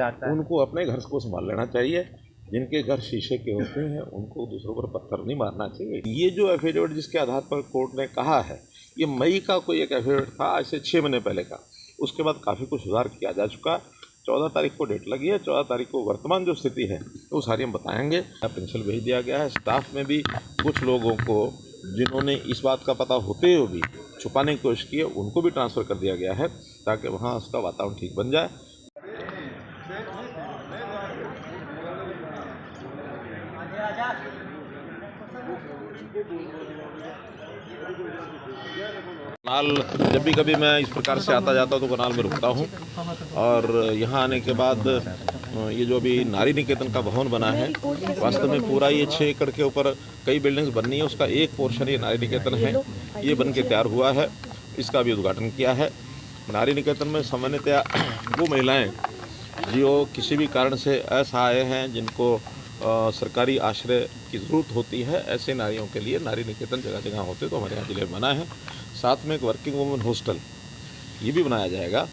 उनको अपने घर को संभाल लेना चाहिए। जिनके घर शीशे के होते हैं उनको दूसरों पर पत्थर नहीं मारना चाहिए। ये जो एफिडेविट जिसके आधार पर कोर्ट ने कहा है, ये मई का कोई एक एफिडेविट था, आज से 6 महीने पहले का। उसके बाद काफ़ी कुछ सुधार किया जा चुका। 14 तारीख को डेट लगी है। 14 तारीख को वर्तमान जो स्थिति है वो सारी हम बताएंगे। पेंशन भेज दिया गया है। स्टाफ में भी कुछ लोगों को जिन्होंने इस बात का पता होते हुए भी छुपाने की कोशिश की है, उनको भी ट्रांसफ़र कर दिया गया है ताकि वहाँ उसका वातावरण ठीक बन जाए। कनाल जब भी कभी मैं इस प्रकार से आता जाता हूँ तो कनाल में रुकता हूँ, और यहाँ आने के बाद ये जो अभी नारी निकेतन का भवन बना है, वास्तव में पूरा ये 6 एकड़ के ऊपर कई बिल्डिंग्स बननी है, उसका एक पोर्शन ये नारी निकेतन है। ये बन के तैयार हुआ है, इसका भी उद्घाटन किया है। नारी निकेतन में सामान्यतया वो महिलाएँ जो किसी भी कारण से असहाय हैं, जिनको सरकारी आश्रय की ज़रूरत होती है, ऐसे नारियों के लिए नारी निकेतन जगह जगह होते तो हमारे यहाँ जिले में बना है। साथ में एक वर्किंग वुमेन हॉस्टल ये भी बनाया जाएगा,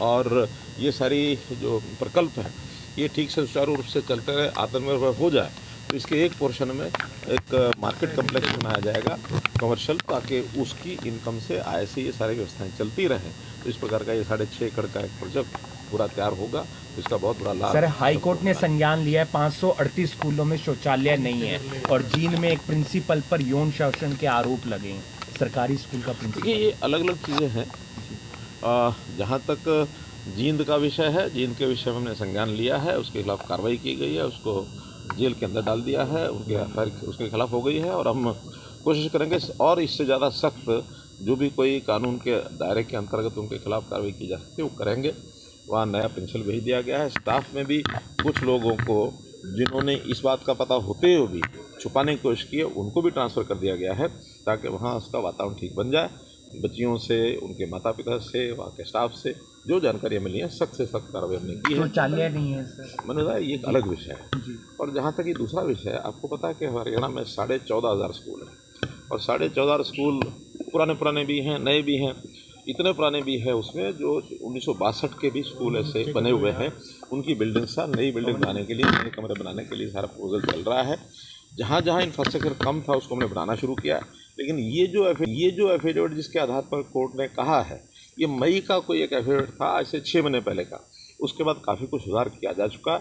और ये सारी जो प्रकल्प हैं ये ठीक से सुचारू रूप से चलते रहे, आत्मनिर्भर हो जाए, तो इसके एक पोर्शन में एक मार्केट कम्प्लेक्स बनाया जाएगा कमर्शियल, ताकि उसकी इनकम से आय से ये सारी व्यवस्थाएँ चलती रहें। तो इस प्रकार का ये 6.5 एकड़ का एक प्रोजेक्ट पूरा तैयार होगा, तो इसका बहुत बड़ा लाभ। सर, हाईकोर्ट ने संज्ञान लिया है 538 स्कूलों में शौचालय नहीं है, और जींद में एक प्रिंसिपल पर यौन शोषण के आरोप लगे हैं। सरकारी स्कूल का प्रिंसिपल। ये अलग अलग चीज़ें हैं। जहाँ तक जींद का विषय है, जींद के विषय में हमने संज्ञान लिया है, उसके खिलाफ कार्रवाई की गई है, उसको जेल के अंदर डाल दिया है, उसके खिलाफ हो गई है, और हम कोशिश करेंगे और इससे ज़्यादा सख्त जो भी कोई कानून के दायरे के अंतर्गत उनके खिलाफ कार्रवाई की जा सकती है वो करेंगे। वहाँ नया पेंशन भेज दिया गया है। स्टाफ में भी कुछ लोगों को जिन्होंने इस बात का पता होते हुए भी छुपाने की कोशिश की है, उनको भी ट्रांसफ़र कर दिया गया है ताकि वहाँ उसका वातावरण ठीक बन जाए। बच्चियों से, उनके माता पिता से, वहाँ के स्टाफ से जो जानकारियाँ मिली हैं, सख्त से सख्त कार्रवाई हमने की है। शौचालय नहीं है सर, मैंने कहा ये एक अलग विषय है। और जहाँ तक ये दूसरा विषय है, आपको पता है कि हरियाणा में 14,500 स्कूल हैं, और 14,500 स्कूल पुराने भी हैं, नए भी हैं। इतने पुराने भी है उसमें जो 1962 के भी स्कूल ऐसे बने हुए हैं, उनकी बिल्डिंग सा नई बिल्डिंग बनाने के लिए, नए कमरे बनाने के लिए सारा प्रपोजल चल रहा है। जहाँ जहाँ इंफ्रास्ट्रक्चर कम था उसको हमने बनाना शुरू किया। लेकिन ये जो एफिडेविट जिसके आधार पर कोर्ट ने कहा है, ये मई का कोई एक एफिडेविट था, आज से 6 महीने पहले का। उसके बाद काफ़ी कुछ सुधार किया जा चुका।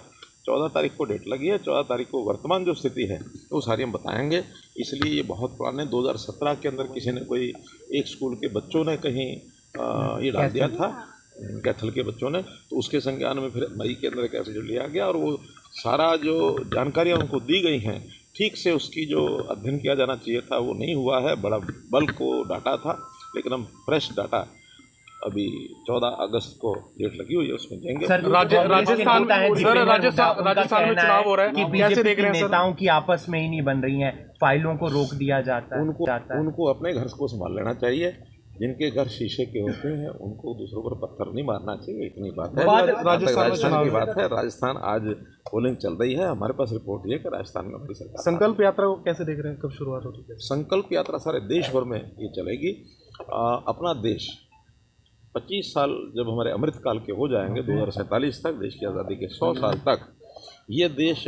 14 तारीख को डेट लगी है। 14 तारीख को वर्तमान जो स्थिति है वो सारी हम बताएंगे। इसलिए ये बहुत पुराने 2017 के अंदर किसी ने कोई एक स्कूल के बच्चों ने कहीं ये डाल दिया था, कैथल के बच्चों ने, तो उसके संज्ञान में फिर मई के अंदर एक एफिडेविट लिया गया, और वो सारा जो जानकारियाँ उनको दी गई हैं, ठीक से उसकी जो अध्ययन किया जाना चाहिए था वो नहीं हुआ है। बड़ा बल्क को डाटा था, लेकिन हम फ्रेश डाटा अभी 14 अगस्त को डेट लगी हुई है, उसमें देंगे। सर, राजस्थान में चुनाव हो रहा है कि बीजेपी के नेताओं की आपस में ही नहीं बन रही हैं, फाइलों को रोक दिया जाता है। उनको अपने घर को संभाल लेना चाहिए। जिनके घर शीशे के होते हैं उनको दूसरों पर पत्थर नहीं मारना चाहिए। इतनी बात है। राजस्थान की बात है। राजस्थान आज पोलिंग चल रही है। हमारे पास रिपोर्ट ये कि राजस्थान में हमारी सरकार। संकल्प यात्रा को कैसे देख रहे हैं, कब शुरुआत हो चुकी है? संकल्प यात्रा सारे देश भर में ये चलेगी। अपना देश 25 साल जब हमारे अमृतकाल के हो जाएंगे, 2047 तक, देश की आज़ादी के 100 साल तक, ये देश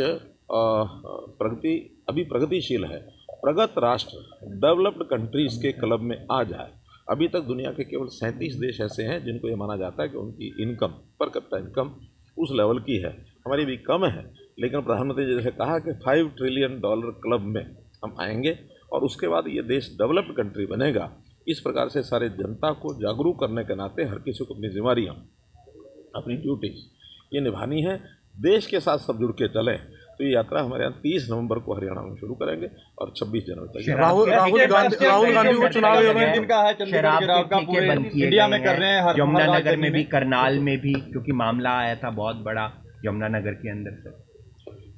अभी प्रगतिशील है, प्रगत राष्ट्र, डेवलप्ड कंट्रीज़ के क्लब में आ जाए। अभी तक दुनिया के केवल 37 देश ऐसे हैं जिनको ये माना जाता है कि उनकी इनकम, पर कैपिटा इनकम उस लेवल की है। हमारी भी कम है, लेकिन प्रधानमंत्री जी ने कहा कि $5 ट्रिलियन क्लब में हम आएंगे, और उसके बाद ये देश डेवलप्ड कंट्री बनेगा। इस प्रकार से सारे जनता को जागरूक करने के नाते हर किसी को अपनी जिम्मेदारियाँ, अपनी ड्यूटीज ये निभानी है। देश के साथ सब जुड़ के चलें। तो ये यात्रा हमारे यहाँ 30 नवंबर को हरियाणा में शुरू करेंगे और 26 जनवरी तक। राहुल गांधी को चुनाव इंडिया में कर रहे हैं, यमुनानगर में भी, करनाल में भी, क्योंकि मामला आया था बहुत बड़ा यमुनानगर के अंदर से।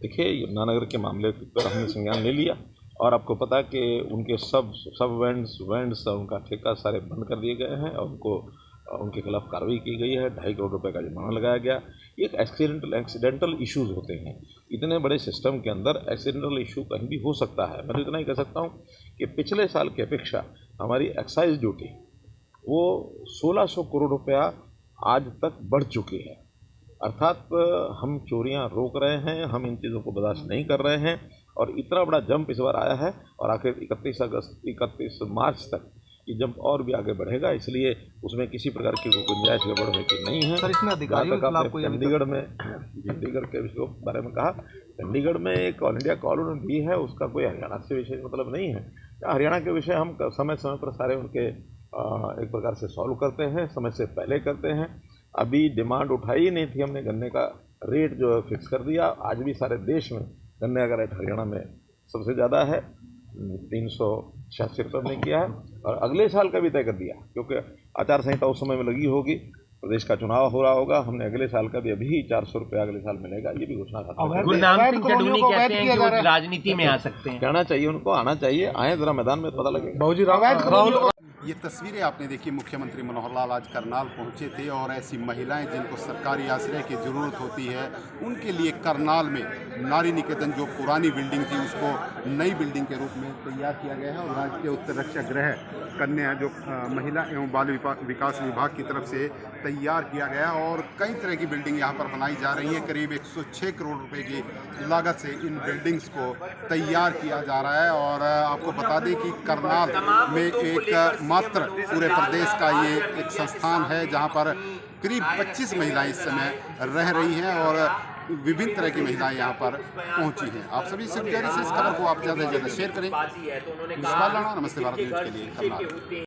देखिए, यमुनानगर के मामले पर हमने संज्ञान ले लिया, और आपको पता है कि उनके सब वेंड्स उनका ठेका सारे बंद कर दिए गए हैं, और उनके खिलाफ कार्रवाई की गई है। 2.5 करोड़ रुपए का जुर्माना लगाया गया। एक एक्सीडेंटल इश्यूज होते हैं इतने बड़े सिस्टम के अंदर। एक्सीडेंटल इशू कहीं भी हो सकता है। मैं तो इतना ही कह सकता हूँ कि पिछले साल की अपेक्षा हमारी एक्साइज ड्यूटी वो 1600 करोड़ रुपया आज तक बढ़ चुकी है। अर्थात हम चोरियां रोक रहे हैं, हम इन चीज़ों को बर्दाश्त नहीं कर रहे हैं और इतना बड़ा जंप इस बार आया है और आखिर 31 मार्च तक ये जंप और भी आगे बढ़ेगा, इसलिए उसमें किसी प्रकार की कोई गुंजाइश गड़बड़ की नहीं है। सर, इसमें अधिकारियों के खिलाफ कोई चंडीगढ़ के विषय के बारे में कहा, चंडीगढ़ में एक ऑल इंडिया कॉलोनी भी है, उसका कोई हरियाणा से विषय मतलब नहीं है। हरियाणा के विषय हम समय समय पर सारे उनके एक प्रकार से सॉल्व करते हैं, समय से पहले करते हैं। अभी डिमांड उठाई ही नहीं थी, हमने गन्ने का रेट जो है फिक्स कर दिया। आज भी सारे देश में गन्ने का रेट हरियाणा में सबसे ज़्यादा है, 386 रुपये हमने किया है और अगले साल का भी तय कर दिया, क्योंकि आचार संहिता उस समय में लगी होगी, प्रदेश का चुनाव हो रहा होगा, हमने अगले साल का भी अभी 400 रुपये अगले साल मिलेगा, ये भी घोषणा करते हैं। गुरनाम सिंह चढ़ूनी कहते हैं कि वो राजनीति में आ सकते हैं। कहना चाहिए उनको, आना चाहिए, आए जरा मैदान में पता लगेगा। बाबूजी राहुल ये तस्वीरें आपने देखी, मुख्यमंत्री मनोहर लाल आज करनाल पहुंचे थे और ऐसी महिलाएं जिनको सरकारी आश्रय की ज़रूरत होती है उनके लिए करनाल में नारी निकेतन जो पुरानी बिल्डिंग थी उसको नई बिल्डिंग के रूप में तैयार किया गया है और राज्य के उत्तर रक्षा गृह कन्या जो महिला एवं बाल विकास विभाग की तरफ से तैयार किया गया और कई तरह की बिल्डिंग यहाँ पर बनाई जा रही है। करीब 106 करोड़ रुपए की लागत से इन बिल्डिंग्स को तैयार किया जा रहा है और आपको बता दें कि करनाल में एक मात्र पूरे प्रदेश का ये एक संस्थान है जहाँ पर करीब 25 महिलाएं इस समय रह रही हैं और विभिन्न तरह की महिलाएं यहाँ पर पहुंची हैं। आप सभी से गुजारिश है इस खबर को आप ज़्यादा से ज़्यादा शेयर करें। नमस्ते भारत न्यूज़ के लिए करनाल।